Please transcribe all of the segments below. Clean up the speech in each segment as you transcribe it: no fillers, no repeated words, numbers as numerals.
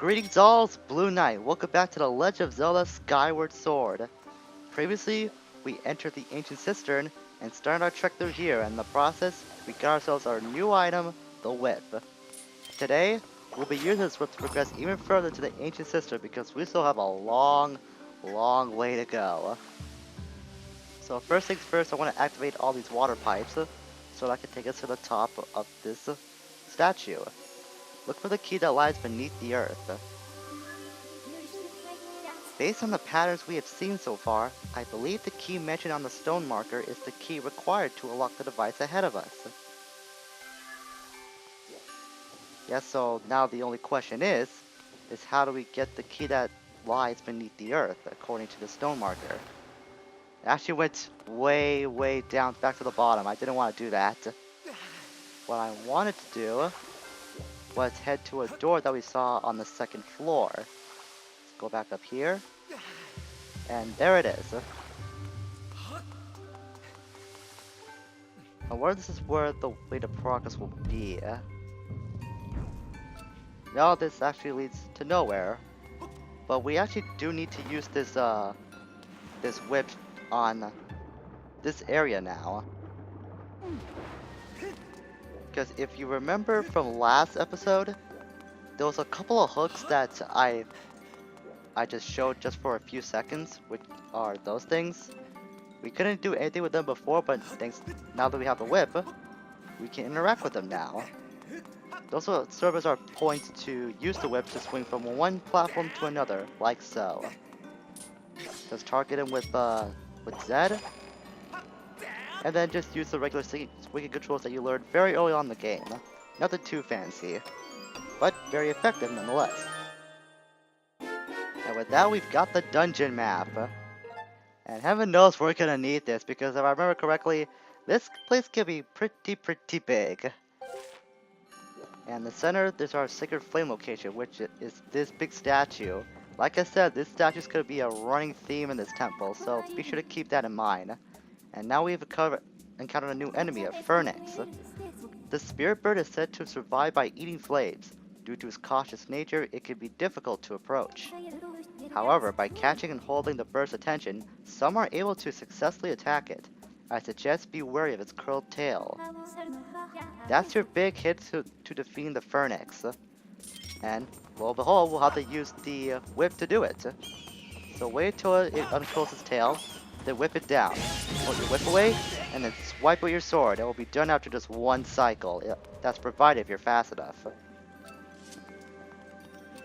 Greetings all, it's Blue Knight. Welcome back to the Legend of Zelda Skyward Sword. Previously, we entered the Ancient Cistern and started our trek through here, and in the process, we got ourselves our new item, the whip. Today, we'll be using this whip to progress even further to the Ancient Cistern because we still have a long way to go. So first things first, I want to activate all these water pipes so that I can take us to the top of this statue. Look for the key that lies beneath the earth. Based on the patterns we have seen so far, I believe the key mentioned on the stone marker is the key required to unlock the device ahead of us. Yes, so now the only question is how do we get the key that lies beneath the earth, according to the stone marker? It actually went way down back to the bottom. I didn't want to do that. What I wanted to do was head to a door that we saw on the second floor. Let's go back up here. And there it is. I wonder this is where the way to progress will be. No, this actually leads to nowhere. But we actually do need to use this this whip on this area now. Because if you remember from last episode, there was a couple of hooks that I just showed just for a few seconds, which are those things. We couldn't do anything with them before, but now that we have the whip, we can interact with them now. Those will serve as our points to use the whip to swing from one platform to another, like so. Just target him with Z, and then just use the regular swinging controls that you learned very early on in the game. Nothing too fancy, but very effective nonetheless. And with that, we've got the dungeon map. And heaven knows we're gonna need this, because if I remember correctly, this place can be pretty big. And in the center, there's our sacred flame location, which is this big statue. Like I said, this statue is gonna be a running theme in this temple, so be sure to keep that in mind. And now we've encountered a new enemy, a Phoenix. The spirit bird is said to survive by eating flames. Due to its cautious nature, it can be difficult to approach. However, by catching and holding the bird's attention, some are able to successfully attack it. I suggest be wary of its curled tail. That's your big hit to defeating the Phoenix. And, lo and behold, we'll have to use the whip to do it. So wait till it uncurls its tail, then whip it down. Put your whip away, and then swipe with your sword. It will be done after just one cycle. That's provided if you're fast enough.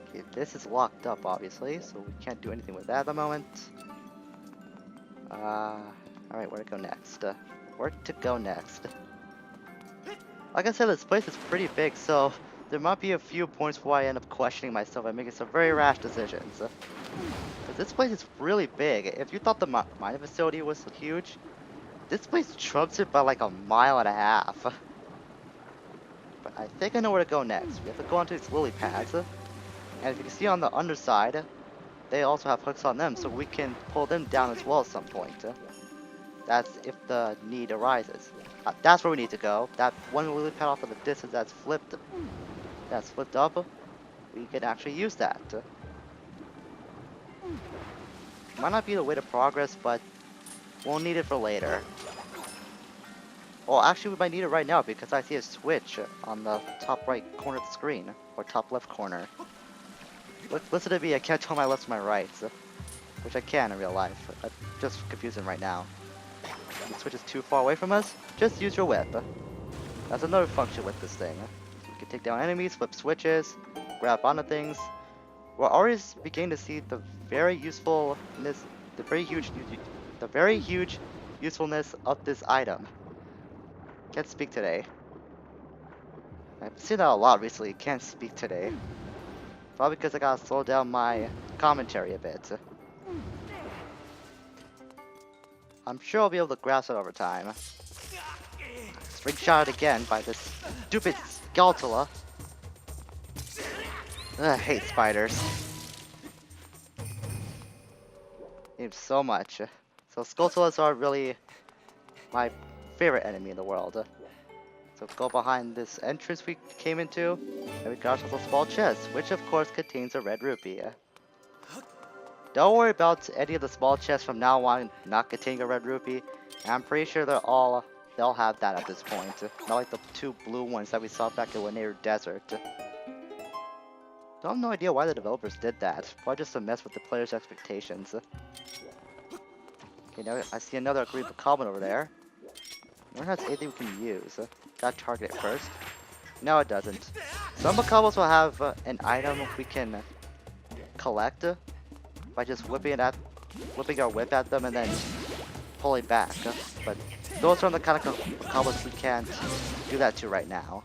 Okay, this is locked up, obviously, so we can't do anything with that at the moment. Alright, where to go next? Where to go next? Like I said, this place is pretty big, so there might be a few points where I end up questioning myself and making some very rash decisions. This place is really big. If you thought the mining facility was huge, this place trumps it by like a mile and a half. But I think I know where to go next. We have to go onto these lily pads. And if you can see on the underside, they also have hooks on them, so we can pull them down as well at some point. That's if the need arises. That's where we need to go. That one lily pad off in the distance that's flipped up, we can actually use that. Might not be the way to progress, but we'll need it for later. Well, actually, we might need it right now because I see a switch on the top right corner of the screen, or top left corner. Listen to me, I can't tell my left from my right, which I can in real life. I'm just confusing right now. If the switch is too far away from us, just use your whip. That's another function with this thing. You can take down enemies, flip switches, grab onto things. We're already beginning to see the very usefulness, the very huge usefulness of this item. Can't speak today. I've seen that a lot recently. Can't speak today. Probably because I gotta slow down my commentary a bit. I'm sure I'll be able to grasp it over time. String shot again by this stupid Skeltula. I hate spiders. Hate them so much. So Skulltulas are really my favorite enemy in the world. So go behind this entrance we came into, and we got ourselves a small chest, which of course contains a red rupee. Don't worry about any of the small chests from now on not containing a red rupee. I'm pretty sure they'll have that at this point. Not like the 2 blue ones that we saw back in Lanier Desert. I have no idea why the developers did that. Probably just to mess with the players' expectations. Okay, now I see another green Pokemon over there. I wonder if that's anything we can use. Gotta target it first. No, it doesn't. Some Pokemons will have an item we can collect by just whipping our whip at them and then pulling back. But those are the kind of Pokemons we can't do that to right now.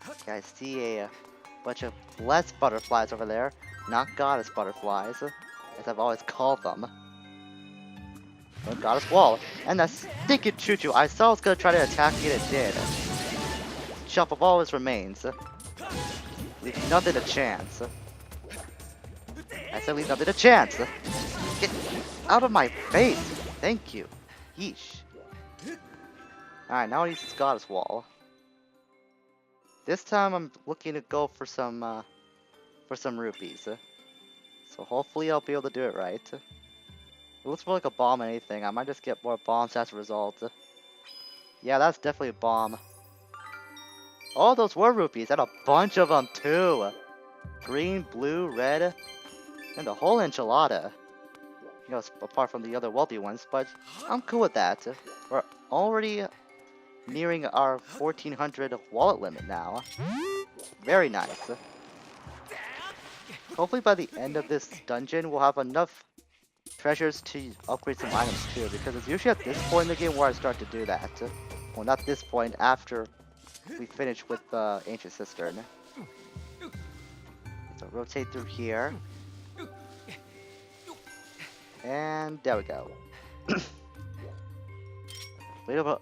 Okay, I see a bunch of blessed butterflies over there, not goddess butterflies, as I've always called them. Oh, goddess wall, and that stinking choo-choo. I saw it was gonna try to attack me, and it did. Chop of all his remains. Leave nothing to chance. I said leave nothing to chance. Get out of my face. Thank you. Yeesh. Alright, now I use this goddess wall. This time I'm looking to go for some rupees. So hopefully I'll be able to do it right. It looks more like a bomb than anything. I might just get more bombs as a result. Yeah, that's definitely a bomb. Oh, those were rupees. And a bunch of them too. Green, blue, red, and the whole enchilada. You know, apart from the other wealthy ones, but I'm cool with that. We're already nearing our 1400 wallet limit now. Very nice. Hopefully by the end of this dungeon, we'll have enough treasures to upgrade some items too, because it's usually at this point in the game where I start to do that. Well, not this point, after we finish with the Ancient Cistern. So rotate through here. And there we go.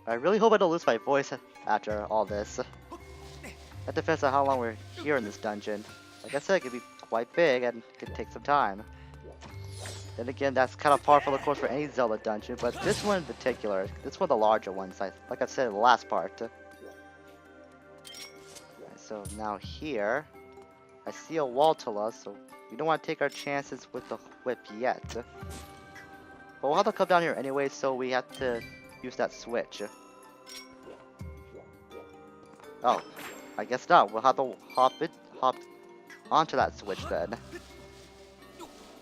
I really hope I don't lose my voice after all this. That depends on how long we're here in this dungeon. Like I said, it could be quite big and it could take some time. Then again, that's kind of par for the course for any Zelda dungeon, but this one in particular, this one of the larger ones, like I said in the last part. So now here, I see a wall to us, so we don't want to take our chances with the whip yet. But we'll have to come down here anyway, so we have to use that switch. Oh, I guess not. We'll have to hop onto that switch then.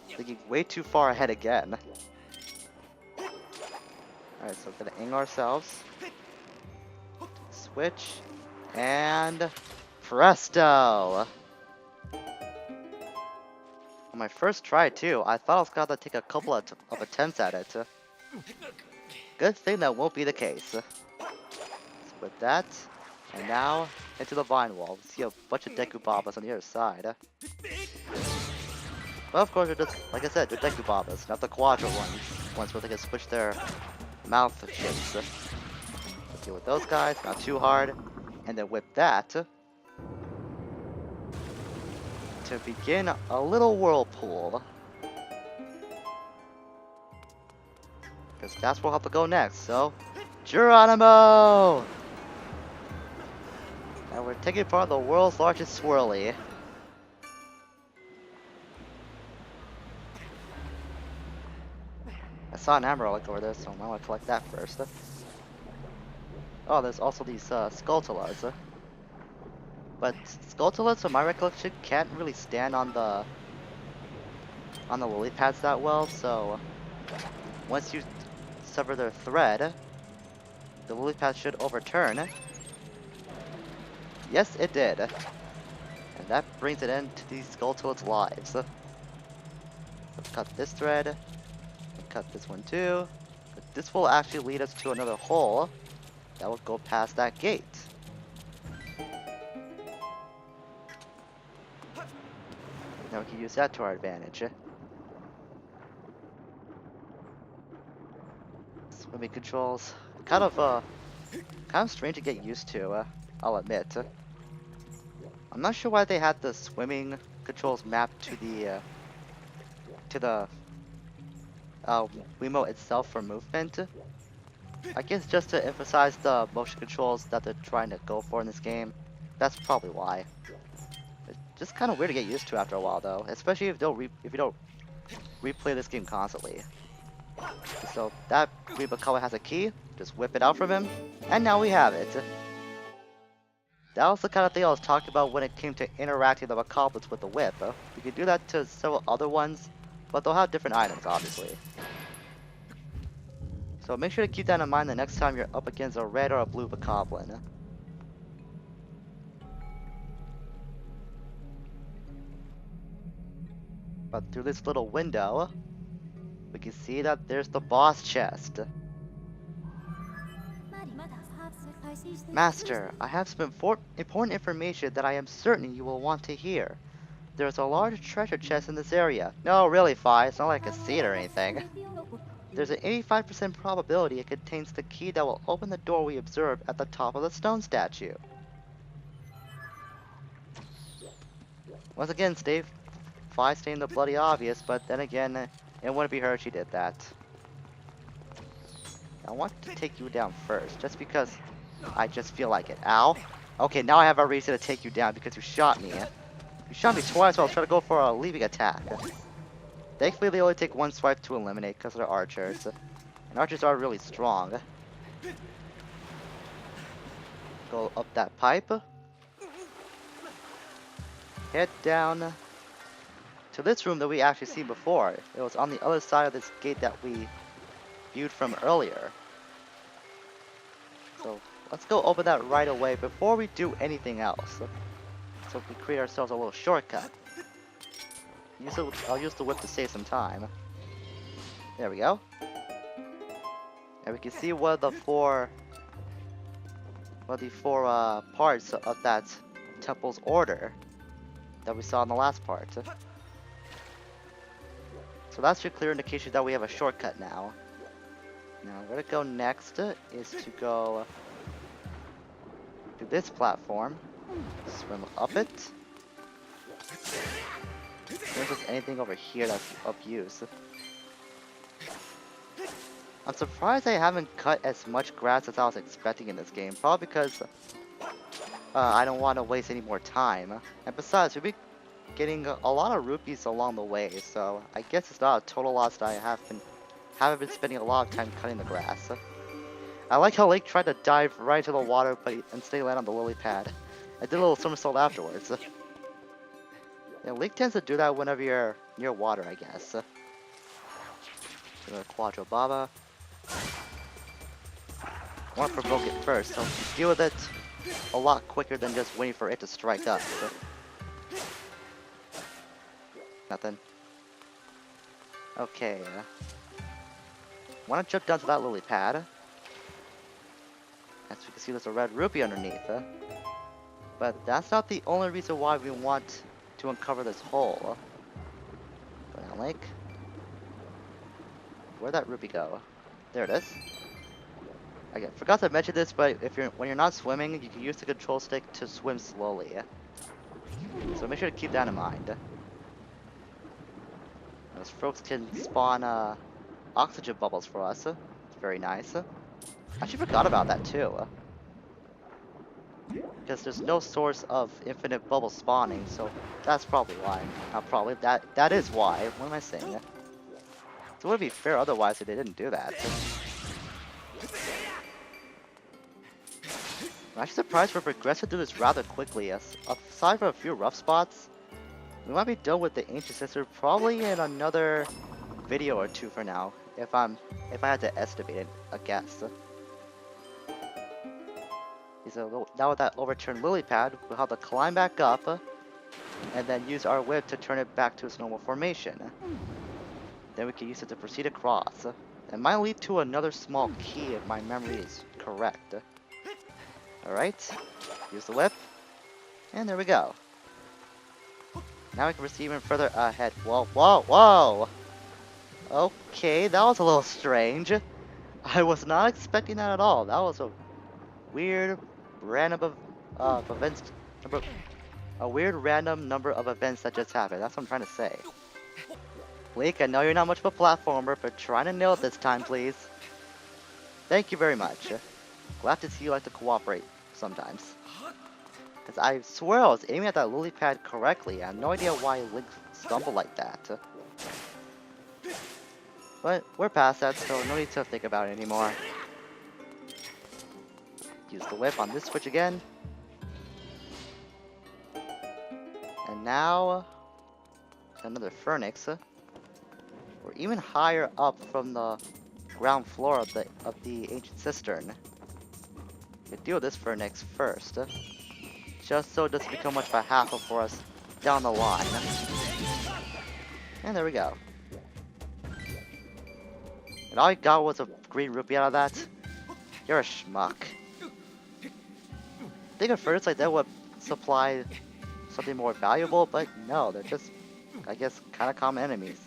Thinking way too far ahead again. Alright, so we're gonna aim ourselves. Switch. And presto! On my first try too, I thought I was gonna have to take a couple of attempts at it. Good thing that won't be the case. So with that, and now into the vine wall. We see a bunch of Deku Babas on the other side. But of course, they're just, like I said, they're Deku Babas, not the Quadra ones where they can switch their mouth shapes. So deal with those guys, not too hard, and then whip that to begin a little whirlpool. Because that's where we'll have to go next, so Geronimo! And we're taking part of the world's largest swirly. I saw an emerald over there, so I want to collect that first. Oh, there's also these Skulltulas. But Skulltulas, from my recollection, can't really stand on the lily pads that well, so once you sever their thread, the lily pad should overturn. Yes, it did. And that brings it end to these Skulltulas' lives. So cut this thread, cut this one too. But this will actually lead us to another hole that will go past that gate. Now we can use that to our advantage. Swimming controls, kind of strange to get used to. I'll admit. I'm not sure why they had the swimming controls mapped to the Wiimote itself for movement. I guess just to emphasize the motion controls that they're trying to go for in this game. That's probably why. It's just kind of weird to get used to after a while, though, especially if you don't replay this game constantly. So that Reba has a key. Just whip it out from him, and now we have it. That was the kind of thing I was talking about when it came to interacting the Macaulets with the whip. You can do that to several other ones, but they'll have different items, obviously. So make sure to keep that in mind the next time you're up against a red or a blue Bokoblin. But through this little window, we can see that there's the boss chest. Master, I have some important information that I am certain you will want to hear. There's a large treasure chest in this area. No, really, Fi, it's not like I can see it or anything. There's an 85% probability it contains the key that will open the door we observed at the top of the stone statue. Once again, Fi stating the bloody obvious, but then again, it wouldn't be her if she did that. I want to take you down first, just because I just feel like it. Ow. Okay, now I have a reason to take you down because you shot me. You shot me twice while I was trying to go for a leaping attack. Thankfully, they only take one swipe to eliminate because they're archers. And archers are really strong. Go up that pipe. Head down to this room that we actually seen before. It was on the other side of this gate that we viewed from earlier. So let's go open that right away before we do anything else. So we create ourselves a little shortcut. I'll use the whip to save some time. There we go. And we can see one of the four parts of that temple's order that we saw in the last part. So that's your clear indication that we have a shortcut now. Now where to go next is to go to this platform, swim up it. There's just anything over here that's of use. I'm surprised I haven't cut as much grass as I was expecting in this game, probably because I don't want to waste any more time. And besides, we'll be getting a lot of rupees along the way, so I guess it's not a total loss that I haven't been spending a lot of time cutting the grass. I like how Link tried to dive right into the water, but instead landed on the lily pad. I did a little somersault afterwards. Yeah, Link tends to do that whenever you're near water, I guess. Quadro Baba. I want to provoke it first, so deal with it a lot quicker than just waiting for it to strike us. Nothing. Okay. Want to jump down to that lily pad. As you can see, there's a red rupee underneath. But that's not the only reason why we want to uncover this hole. Go down, Link. Where'd that rupee go? There it is. I forgot to mention this, but when you're not swimming, you can use the control stick to swim slowly. So make sure to keep that in mind. Those folks can spawn oxygen bubbles for us. It's very nice. I actually forgot about that too. Because there's no source of infinite bubble spawning, so that's probably why. Not probably, that is why. What am I saying? So it would be fair otherwise if they didn't do that. I'm actually surprised we're progressing through this rather quickly. Aside from a few rough spots, we might be done with the Ancient Cistern probably in another video or two for now, if I had to estimate it, a guess. So now with that overturned lily pad, we'll have to climb back up, and then use our whip to turn it back to its normal formation. Then we can use it to proceed across. It might lead to another small key if my memory is correct. Alright, use the whip, and there we go. Now we can proceed even further ahead. Whoa, whoa, whoa! Okay, that was a little strange. I was not expecting that at all. That was a weird random events. A weird random number of events that just happened. That's what I'm trying to say. Link, I know you're not much of a platformer, but try to nail it this time, please. Thank you very much. Glad to see you like to cooperate sometimes. Because I swear I was aiming at that lily pad correctly. I have no idea why Link stumbled like that. But we're past that, so no need to think about it anymore. Use the whip on this switch again. And now, another Phoenix. We're even higher up from the ground floor of the Ancient Cistern. We'll deal with this Phoenix first, just so it doesn't become much of a hassle for us down the line. And there we go. And all I got was a green rupee out of that? You're a schmuck. I think at first like that would supply something more valuable, but no, they're just, I guess, kind of common enemies.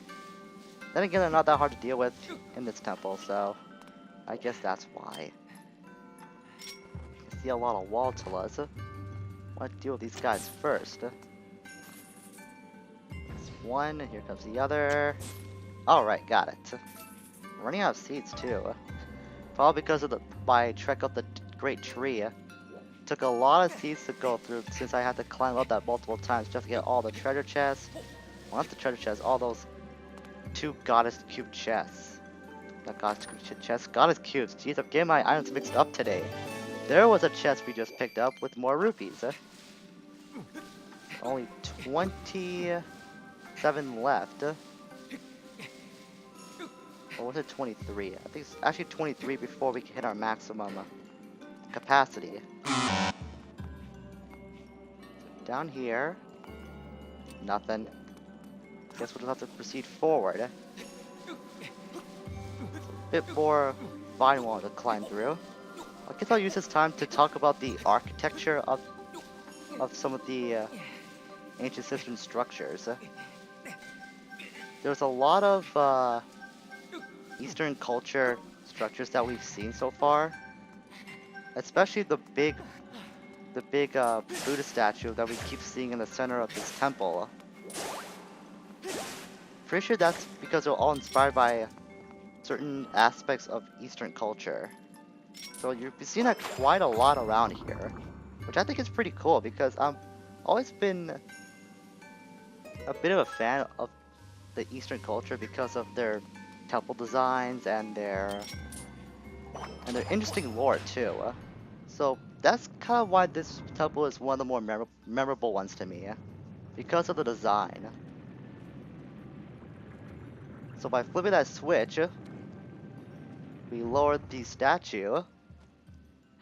Then again, they're not that hard to deal with in this temple, so I guess that's why. I see a lot of wall tellas. I want to deal with these guys first. There's one, and here comes the other. Alright, got it. I'm running out of seeds too. Probably because of my trek up the great tree. Took a lot of seeds to go through since I had to climb up that multiple times just to get all the treasure chests. Well, not the treasure chests, all those 2 goddess cube chests. Not goddess cube chests, goddess cubes. Jeez, I'm getting my items mixed up today. There was a chest we just picked up with more rupees. Only 27 left. Or was it 23? I think it's actually 23 before we can hit our maximum capacity. Down here, nothing. Guess we'll just have to proceed forward. A bit more vine wall to climb through. I guess I'll use this time to talk about the architecture of some of the Ancient Cistern structures. There's a lot of Eastern culture structures that we've seen so far, especially the big Buddha statue that we keep seeing in the center of this temple. Pretty sure that's because they're all inspired by certain aspects of Eastern culture. So you've seen that quite a lot around here, which I think is pretty cool because I've always been a bit of a fan of the Eastern culture because of their temple designs and their interesting lore too. So that's kind of why this temple is one of the more memorable ones to me, because of the design. So by flipping that switch, we lowered the statue.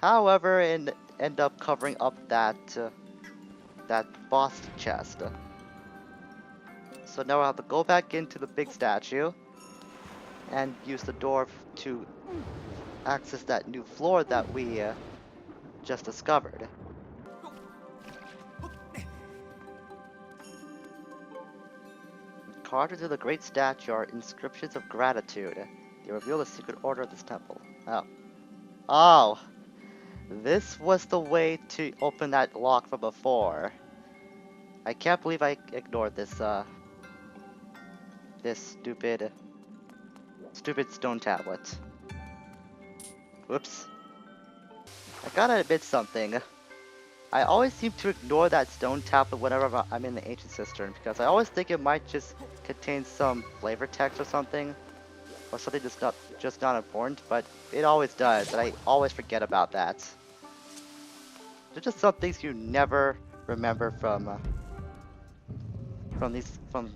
However, and end up covering up that boss chest. So now we'll have to go back into the big statue and use the door to access that new floor that we just discovered. Carved into the great statue are inscriptions of gratitude. They reveal the secret order of this temple. Oh, this was the way to open that lock from before. I can't believe I ignored this this stupid stone tablet. Whoops. I gotta admit something. I always seem to ignore that stone tablet whenever I'm in the Ancient Cistern because I always think it might just contain some flavor text or something. Or something just not important, but it always does, and I always forget about that. There's just some things you never remember from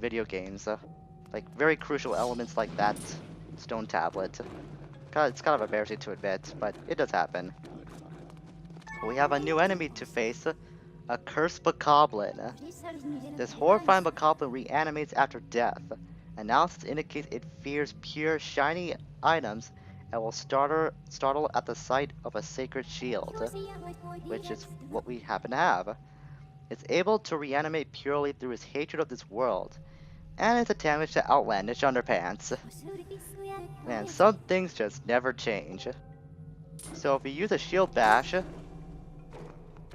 video games, like very crucial elements like that stone tablet. It's kind of embarrassing to admit, but it does happen. We have a new enemy to face, a cursed bokoblin. This horrifying bokoblin reanimates after death. Analysis indicates it fears pure, shiny items and will startle at the sight of a sacred shield, which is what we happen to have. It's able to reanimate purely through its hatred of this world, and its attachment to outlandish underpants. Man, some things just never change. So if you use a shield bash, it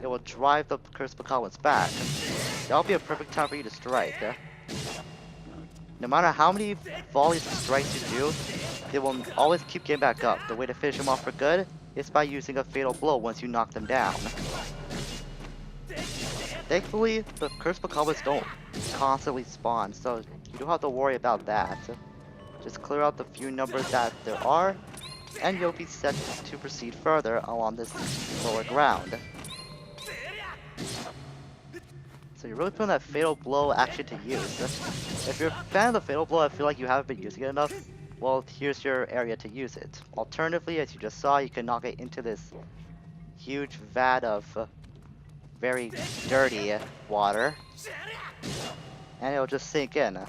will drive the cursed bokoblins back. That'll be a perfect time for you to strike. No matter how many volleys of strikes you do, they will always keep getting back up. The way to finish them off for good is by using a fatal blow once you knock them down. Thankfully, the cursed Pokemons don't constantly spawn, so you don't have to worry about that. Just clear out the few numbers that there are, and you'll be set to proceed further along this lower ground. So you're really putting that fatal blow actually to use. If you're a fan of the fatal blow, I feel like you haven't been using it enough. Well, here's your area to use it. Alternatively, as you just saw, you can knock it into this huge vat of very dirty water, and it'll just sink in.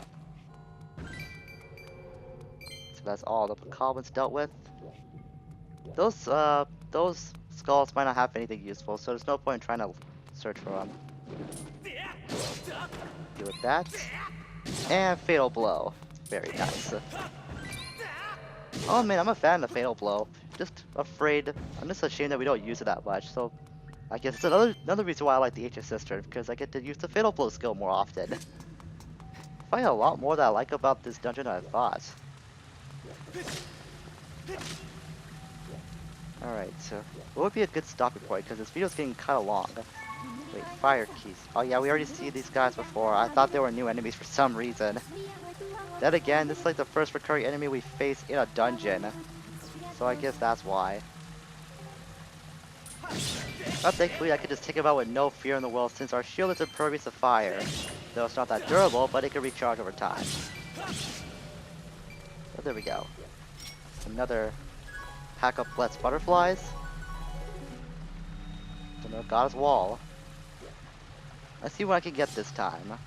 So that's all the Pokemons dealt with. Those skulls might not have anything useful, so there's no point in trying to search for them. Deal with that. And Fatal Blow. Very nice. Oh man, I'm a fan of the Fatal Blow. I'm just ashamed that we don't use it that much, so I guess it's another reason why I like the Ancient Cistern, because I get to use the Fatal Blow skill more often. I find a lot more that I like about this dungeon than I thought. Alright, so what would be a good stopping point, because this video's getting kind of long. Wait, fire keys. Oh yeah, we already see these guys before. I thought they were new enemies for some reason. Then again, this is like the first recurring enemy we face in a dungeon. So I guess that's why. But thankfully I could just take him out with no fear in the world since our shield is impervious to fire. Though it's not that durable, but it can recharge over time. So there we go. Another pack of Blessed Butterflies. Another Goddess Wall. Let's see what I can get this time.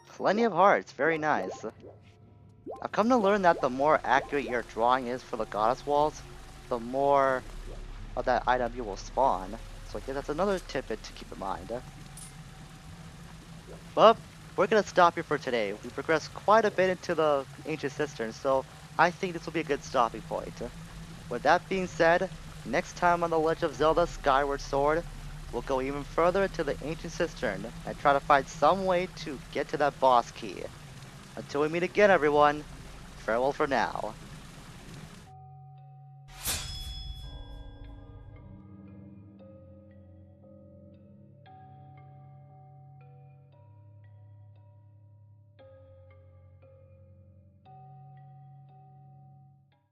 Plenty of hearts, very nice. I've come to learn that the more accurate your drawing is for the Goddess Walls, the more of that item you will spawn. So I guess that's another tidbit to keep in mind. But we're gonna stop here for today. We progressed quite a bit into the Ancient Cistern, so I think this will be a good stopping point. With that being said, next time on the Legend of Zelda Skyward Sword, we'll go even further into the Ancient Cistern and try to find some way to get to that boss key. Until we meet again, everyone, farewell for now.